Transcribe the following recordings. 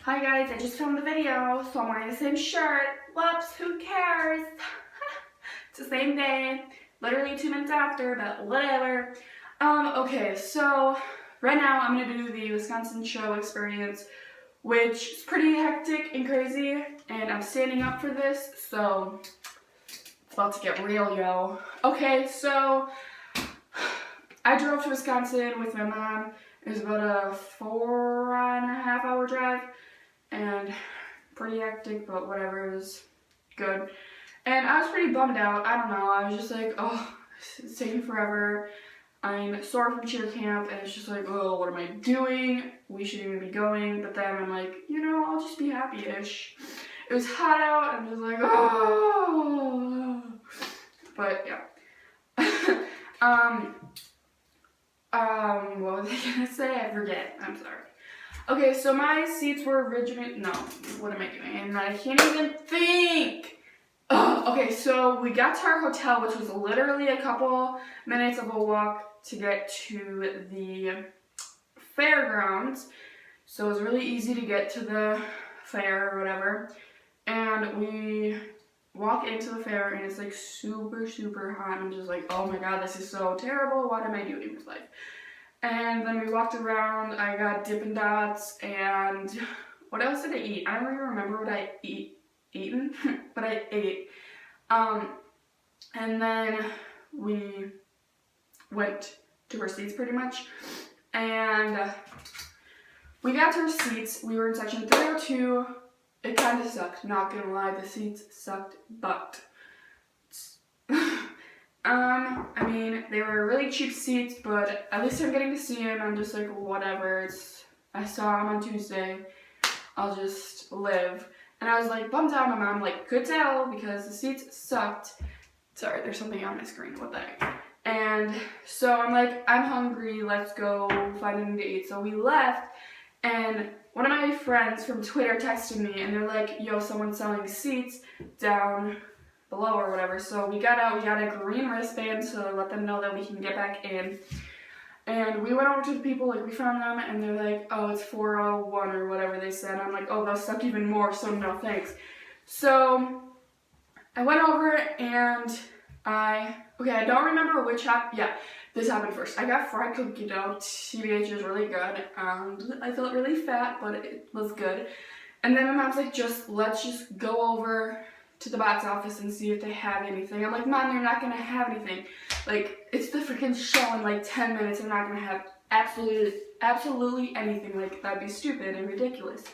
Hi guys, I just filmed the video, so I'm wearing the same shirt. Whoops, who cares? It's the same day, literally 2 minutes after, but whatever. Okay, so right now I'm gonna do the Wisconsin show experience, which is pretty hectic and crazy, and I'm standing up for this, so it's about to get real, yo. Okay, so I drove to Wisconsin with my mom. It was about a 4.5 hour drive. And pretty hectic, but whatever, it was good. And I was pretty bummed out. I don't know, I was just like, oh, it's taking forever. I'm sore from cheer camp, and it's just like, oh, what am I doing? We shouldn't even be going. But then I'm like, you know, I'll just be happy-ish. It was hot out, I'm just like, oh. But yeah. What was I gonna say? I forget. I'm sorry. Okay, so my seats were originally, no, what am I doing? And I can't even think. Ugh. Okay, so we got to our hotel, which was literally a couple minutes of a walk to get to the fairgrounds. So it was really easy to get to the fair or whatever. And we walk into the fair and it's like super, super hot. I'm just like, oh my god, this is so terrible. What am I doing with life? And then we walked around. I got Dippin' Dots, and what else did I eat? I don't even remember what I eaten, but I ate. And then we went to our seats pretty much, and we got to our seats. We were in section 302. It kind of sucked, not gonna lie. The seats sucked, but I mean, they were really cheap seats, but at least I'm getting to see him. I'm just like, whatever. I saw him on Tuesday. I'll just live. And I was like bummed out. My mom like could tell because the seats sucked. Sorry, there's something on my screen. What the heck? And so I'm like, I'm hungry. Let's go find something to eat. So we left, and one of my friends from Twitter texted me, and they're like, yo, someone's selling seats down below or whatever. So we got out, we got a green wristband to let them know that we can get back in. And we went over to the people, like we found them, and they're like, oh, it's 401 or whatever they said. I'm like, oh, that sucked even more, so no thanks. So I went over and I don't remember which happened. Yeah, this happened first. I got fried cookie dough. TBH is really good. I felt really fat, but it was good. And then my mom's like, let's just go over to the box office and see if they have anything. I'm like, Mom, they're not gonna have anything. Like, it's the freaking show in like 10 minutes. They're not gonna have absolutely anything. Like, that'd be stupid and ridiculous.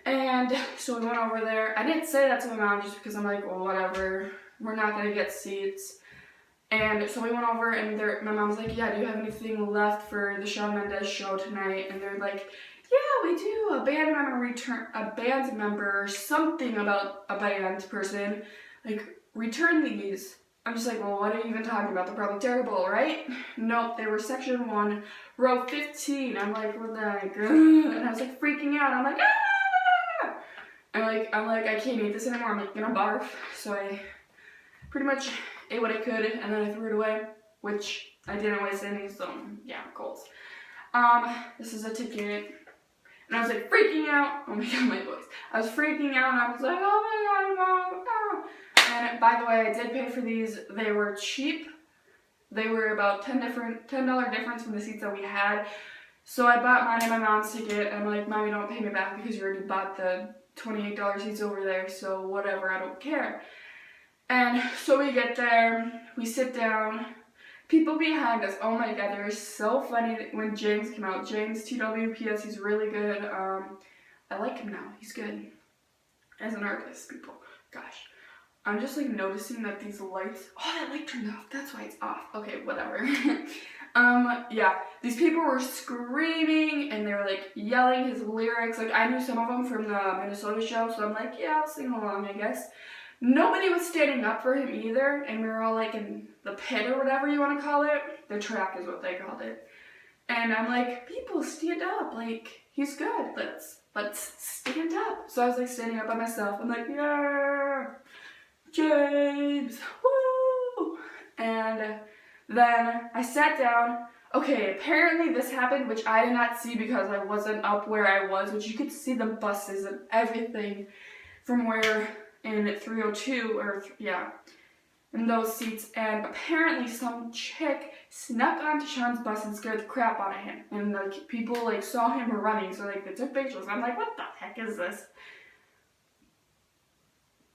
And so we went over there. I didn't say that to my mom just because I'm like, well, whatever. We're not gonna get seats. And so we went over, and my mom's like, yeah, do you have anything left for the SHAWN MENDES show tonight? And they're like, yeah, we do. A band member, something about a band person, like, return these. I'm just like, well, what are you even talking about? They're probably terrible, right? Nope, they were section 1, row 15. I'm like, what the heck? And I was like freaking out. I'm like, ah! I'm like, I can't eat this anymore. I'm like gonna barf. So I pretty much ate what I could, and then I threw it away, which I didn't waste any, so yeah, goals. This is a ticket. And I was like freaking out. Oh my god, my voice. I was freaking out, and I was like, oh my god, Mom. And by the way, I did pay for these. They were cheap. They were about $10 difference from the seats that we had. So I bought mine and my mom's ticket. I'm like, Mommy, don't pay me back because you already bought the $28 seats over there. So whatever, I don't care. And so we get there. We sit down. People behind us, oh my god, they were so funny when James came out. James, TWPS, he's really good. I like him now. He's good as an artist, people. Gosh. I'm just like noticing that these lights, oh, that light turned off. That's why it's off. Okay, whatever. Yeah, these people were screaming and they were like yelling his lyrics. Like, I knew some of them from the Minnesota show, so I'm like, yeah, I'll sing along, I guess. Nobody was standing up for him either, and we were all like in the pit or whatever you want to call it. The track is what they called it. And I'm like, people, stand up. Like, he's good. Let's stand up. So I was like standing up by myself. I'm like, yeah, James, woo! And then I sat down. Okay, apparently this happened, which I did not see because I wasn't up where I was, which you could see the buses and everything from where in 302, or yeah, in those seats. And apparently some chick snuck onto Sean's bus and scared the crap out of him. And like people like saw him running, so like they took pictures. I'm like, what the heck is this?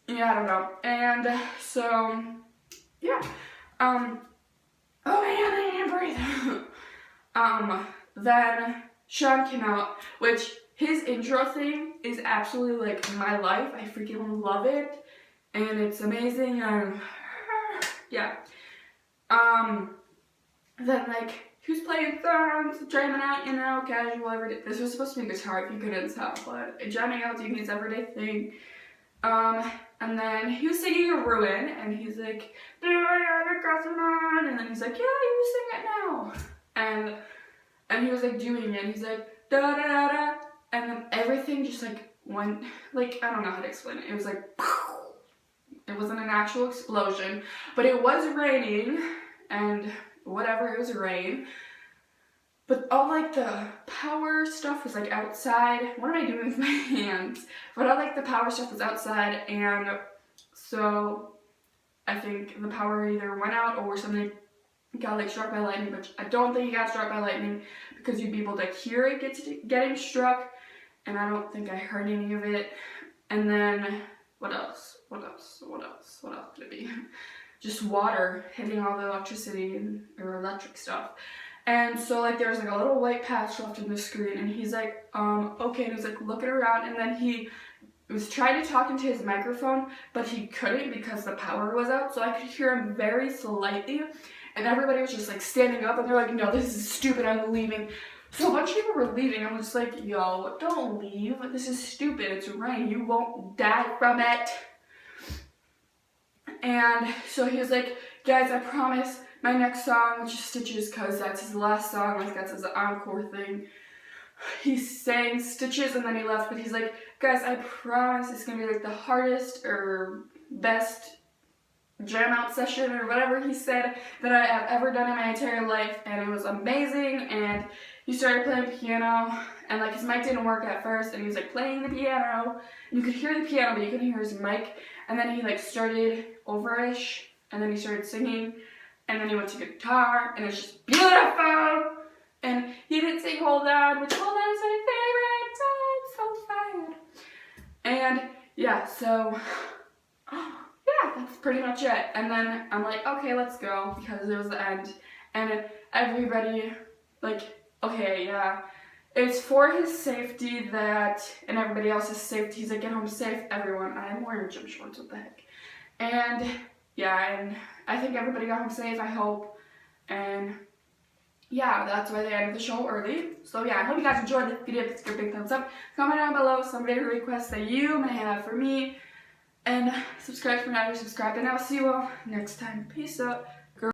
Yeah, I don't know. And so, yeah. Oh man, I can't breathe. Then Sean came out, which his intro thing is absolutely like my life. I freaking love it, and it's amazing. And yeah. Then like he was playing songs, jamming out, you know, casual everyday. This was supposed to be guitar if you couldn't tell, but jamming out to his everyday thing. And then he was singing a Ruin, and he's like, do I have a crossing on? And then he's like, yeah, you sing it now. And he was like doing it, and he's like, da da da da. And then everything just like went, like, I don't know how to explain it. It was like, it wasn't an actual explosion, but it was raining, and whatever, it was rain. But all like the power stuff was like outside. What am I doing with my hands? But all like the power stuff was outside, and so I think the power either went out or something got like struck by lightning, but I don't think it got struck by lightning because you'd be able to hear it getting struck, and I don't think I heard any of it. And then what else? What could it be? Just water hitting all the electricity or electric stuff. And so like there was like a little white patch left in the screen, and he's like, okay, and he's like looking around, and then he was trying to talk into his microphone, but he couldn't because the power was out, so I could hear him very slightly, and everybody was just like standing up, and they're like, no, this is stupid, I'm leaving. So a bunch of people were leaving. I'm just like, yo, don't leave, this is stupid, it's rain, you won't die from it. And so he was like, guys, I promise my next song, which is Stitches, because that's his last song, like that's his encore thing. He sang Stitches and then he left, but he's like, guys, I promise it's gonna be like the hardest or best jam out session or whatever he said that I have ever done in my entire life, and it was amazing. And he started playing piano, and like his mic didn't work at first, and he was like playing the piano, and you could hear the piano but you couldn't hear his mic, and then he like started overish, and then he started singing, and then he went to guitar, and it's just beautiful. And he didn't sing Hold On, which Hold On is my favorite. I'm so tired. And yeah, so yeah, that's pretty much it. And then I'm like, okay, let's go, because it was the end. And everybody, like, okay, yeah, it's for his safety that, and everybody else's safety. He's like, get home safe, everyone. I'm wearing gym shorts, what the heck. And yeah, and I think everybody got home safe, I hope. And yeah, that's why they ended the show early. So yeah, I hope you guys enjoyed this video. Please give a big thumbs up. Comment down below some video requests that you may have for me. And subscribe if you're not already subscribed. And I'll see you all next time. Peace out.